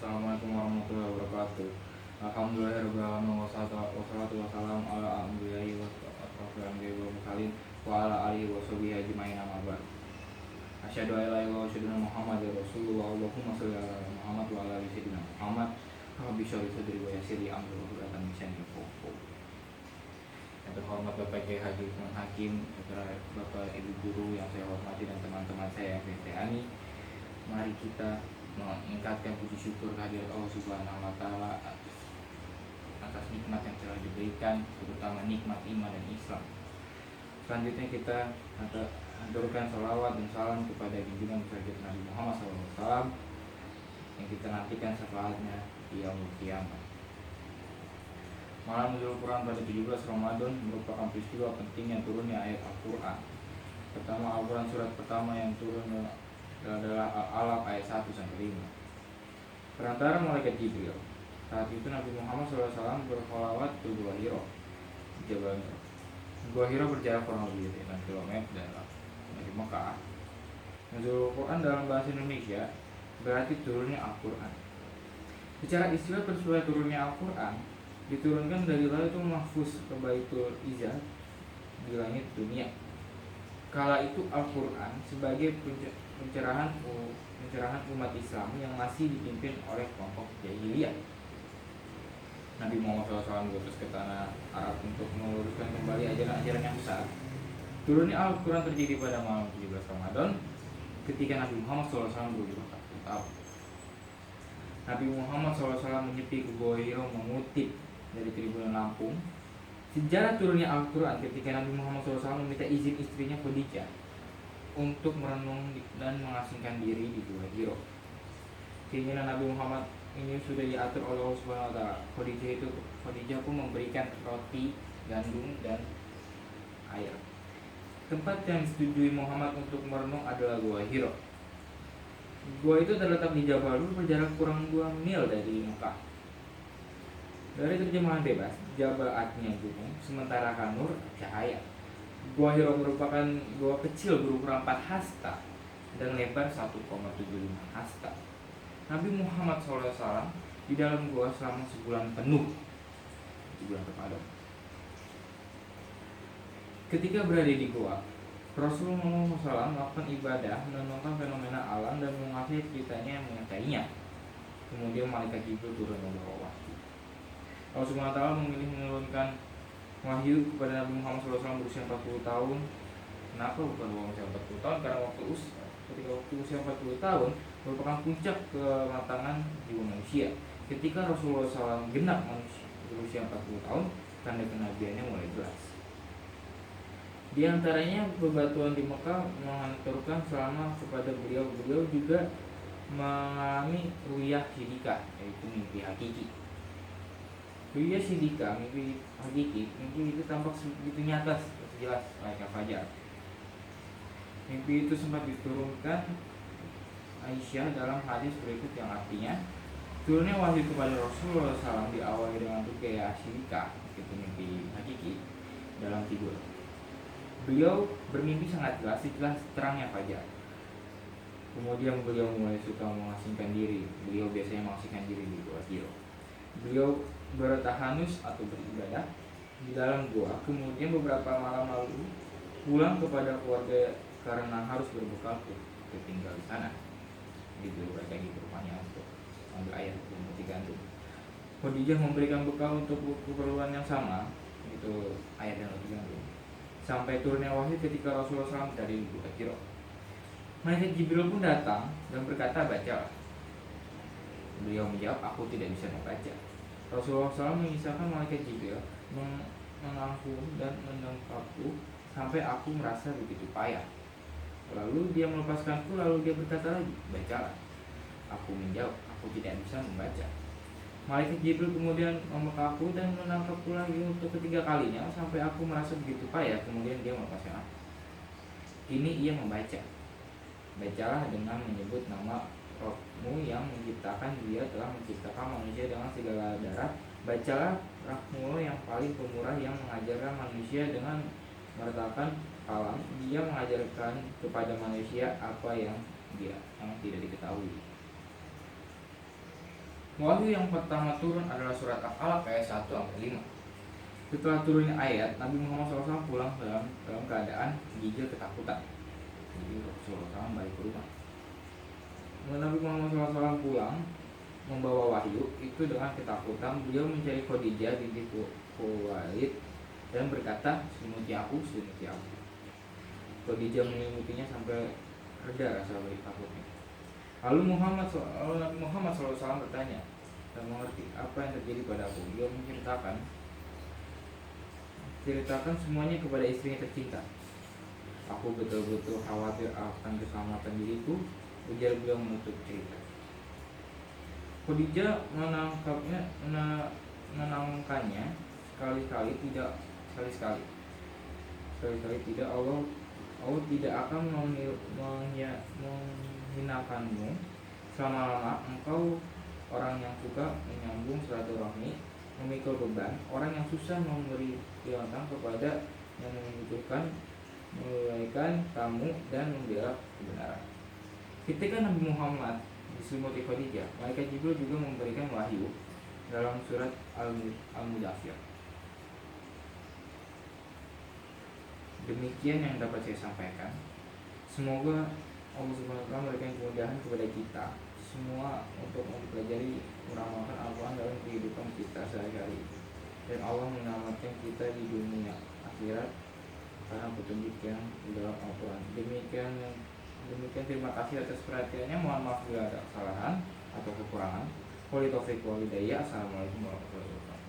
Assalamualaikum warahmatullahi wabarakatuh. Alhamdulillahirabbil alamin wassalatu wassalamu ala anbiya'i wa mursalin wa ala alihi wa sahbihi ajmain amma ba'd. Asyhadu an la ilaha illallah wa asyhadu anna Muhammadar Rasulullah. Allahumma shalli ala Muhammad wa ala ali sayyidina Muhammad. Rabbi shrah li sadri wa yassir li amri wahlul 'uqdatam min lisani yafqahu. Yang terhormat Bapak Kiai Haji Lukman Hakim, Bapak Ibu guru yang saya hormati dan teman-teman saya yang veterani, mari kita meningkatkan puji syukur kehadirat Allah Subhanahu wa taala atas nikmat yang telah diberikan, terutama nikmat iman dan Islam. Selanjutnya kita haturkan salawat dan salam kepada junjungan besar Nabi Muhammad SAW yang kita nantikan syafaatnya di yaumul qiyamah. Malam Nuzul Quran pada 17 Ramadan merupakan peristiwa penting yang turunnya ayat Al-Quran. Pertama, Al-Quran surat pertama yang turun adalah Al-Alaq ayat 1-5. Perantara malaikat Jibril. Saat itu Nabi Muhammad SAW berkholawat ke Gua Hiro, Jabal Nur. Gua Hiro berjarak kurang lebih 6 km dari Mekah. Nuzul Quran dalam bahasa Indonesia berarti turunnya Al-Quran. Secara istilah peristiwa turunnya Al-Quran diturunkan dari Lauhul Mahfuz ke Baitul Izzah di langit dunia. Kala itu Al-Quran sebagai pencerahan umat Islam yang masih dipimpin oleh kelompok jahiliyah. Nabi Muhammad SAW diutus ke tanah Arab untuk meluruskan kembali ajaran-ajaran yang besar. Turunnya Al-Quran terjadi pada malam 17 Ramadan ketika Nabi Muhammad SAW berumur 40 tahun. Nabi Muhammad SAW menyepi ke Gua Hiro mengutip dari Tribun Lampung sejarah turunnya Al-Quran ketika Nabi Muhammad SAW meminta izin istrinya Khadijah untuk merenung dan mengasingkan diri di Gua Hiro. Keinginan Nabi Muhammad ini sudah diatur oleh Allah Subhanahu wa taala. Khadijah pun memberikan roti, gandum dan air. Tempat yang disetujui Muhammad untuk merenung adalah Gua Hiro. Gua itu terletak di Jabal Nur, berjarak kurang 2 mil dari Mekah. Dari terjemahan bebas, Jabal artinya gunung, sementara Nur cahaya. Gua Hiro merupakan gua kecil berukuran 4 hasta dan lebar 1,75 hasta. Nabi Muhammad SAW di dalam gua selama sebulan penuh, sebulan Ramadan. Ketika berada di gua, Rasulullah SAW melakukan ibadah, menonton fenomena alam dan menguasai ceritanya yang menyertainya. Kemudian malaikat Jibril turun membawa wahyu. Allah Subhanahu wa taala memilih menurunkan wahyu kepada Nabi Muhammad SAW berusia 40 tahun. Kenapa bukan berusia 40 tahun? Karena ketika waktu usia 40 tahun merupakan puncak kematangan jiwa manusia. Ketika Rasulullah SAW genap berusia 40 tahun, tanda kenabiannya mulai jelas. Di antaranya bebatuan di Mekah menghantarkan selama kepada beliau juga mengalami ruyah sidika, yaitu mimpi hakiki. Ruyah sidika, mimpi hakiki, mimpi itu tampak begitu nyata, jelas layaknya fajar. Mimpi itu sempat diturunkan Aisyah dalam hadis berikut yang artinya turunnya wahyu kepada Rasulullah SAW diawali dengan ruyah sidika, yaitu mimpi hakiki dalam tidur. Beliau bermimpi sangat jelas terangnya fajar. Kemudian beliau mulai suka mengasingkan diri. Beliau biasanya mengasingkan diri di Gua Hiro. Beliau bertahanus atau beribadah di dalam gua. Kemudian beberapa malam lalu pulang kepada keluarga karena harus berbekal tinggal di sana. Gitu mereka rupanya untuk ambil air dan roti gandum. Khadijah memberikan bekal untuk keperluan yang sama, itu air dan roti gandum. Sampai turunnya wahyu ketika Rasulullah SAW dari Gua Hiro. Malaikat Jibril pun datang dan berkata, baca. Beliau menjawab, aku tidak bisa membaca. Rasulullah SAW mengisahkan malaikat Jibril mengangkut dan menangkapku sampai aku merasa begitu payah. Lalu dia melepaskanku, lalu dia berkata lagi, bacalah. Aku menjawab, aku tidak bisa membaca. Malaikat Jibril kemudian memekaku dan menangkapku lagi untuk ketiga kalinya sampai aku merasa begitu payah. Kemudian dia melepaskan aku. Kini ia membaca. Bacalah dengan menyebut nama Rabbmu yang menciptakan. Dia telah menciptakan manusia dengan segala darat. Bacalah Rabbmu yang paling pemurah yang mengajarkan manusia dengan meratakan alam. Dia mengajarkan kepada manusia apa yang tidak diketahui. Wahyu yang pertama turun adalah surat Al-Alaq ayat 1-5. Setelah turunnya ayat, Nabi Muhammad SAW pulang dalam keadaan gigil ketakutan. Jadi Rasulullah SAW balik ke rumah. Nabi Muhammad SAW pulang membawa wahyu itu dengan ketakutan. Beliau mencari Khadijah binti Khuwailid dan berkata, "Selimuti aku, selimuti aku." Khadijah menyelimuti sampai reda rasa takutnya. Lalu Nabi Muhammad SAW bertanya dan mengerti apa yang terjadi padaku. Beliau ceritakan semuanya kepada istrinya tercinta. "Aku betul-betul khawatir akan keselamatan diriku," ujar beliau menutup cerita. Khadijah menenangkannya sekali-kali tidak. Allah tidak akan menghinakanmu selama-lama. Engkau orang yang suka menyambung silaturahmi, memikul beban, orang yang susah memberi piutang kepada yang membutuhkan, melalaikan tamu dan membela kebenaran. Ketika Nabi Muhammad diselimuti Khadijah, malaikat Jibril juga memberikan wahyu dalam surat Al-Mudaththir. Demikian yang dapat saya sampaikan. Semoga Allah Subhanahu wa taala memberikan kemudahan kepada kita semua untuk mempelajari, mengamalkan Al-Quran dalam kehidupan kita sehari-hari, dan Allah menyelamatkan kita di dunia akhirat karena petunjuk yang di dalam Al-Quran. Demikian, terima kasih atas perhatiannya. Mohon maaf bila ada kesalahan atau kekurangan. Wabillahi taufiq wal hidayah. Assalamualaikum warahmatullahi wabarakatuh.